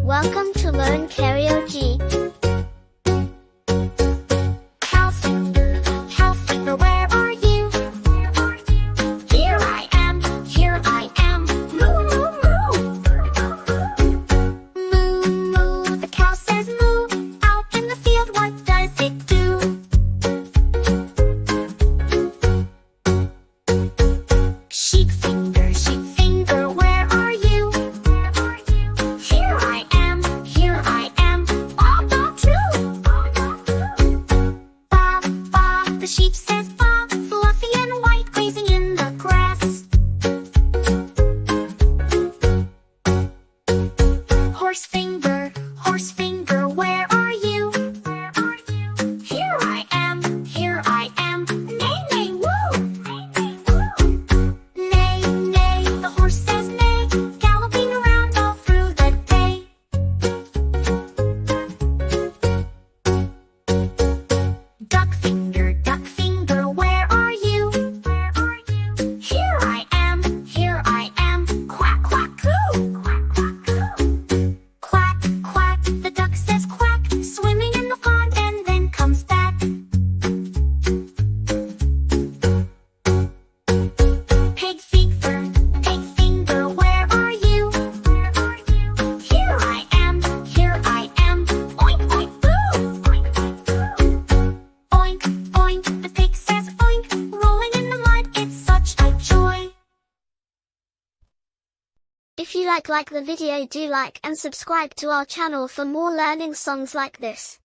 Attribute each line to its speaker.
Speaker 1: Welcome to Learn Karaoke. Half-finger, where are you? Here I am, moo, moo, moo. Moo, moo, the cow says moo. Out in the field, what does it do? Sheep finger, where are you? Here I am, bob, bob, true. Bob, the sheep says bob, fluffy and white, grazing in the grass. Horse finger, where are you? Here I am, neigh, neigh, woo. Neigh, the horse says neigh, galloping around all through the day. Duck finger, where are you? Here I am, quack, quack, coo. Quack, quack, the duck says quack, swimming in the pond and then comes back. Pig finger, where are you? Here I am, oink, oink, boo. Oink, oink, the pig says oink, rolling in the mud, it's such a joy. If you like the video, do like and subscribe to our channel for more learning songs like this.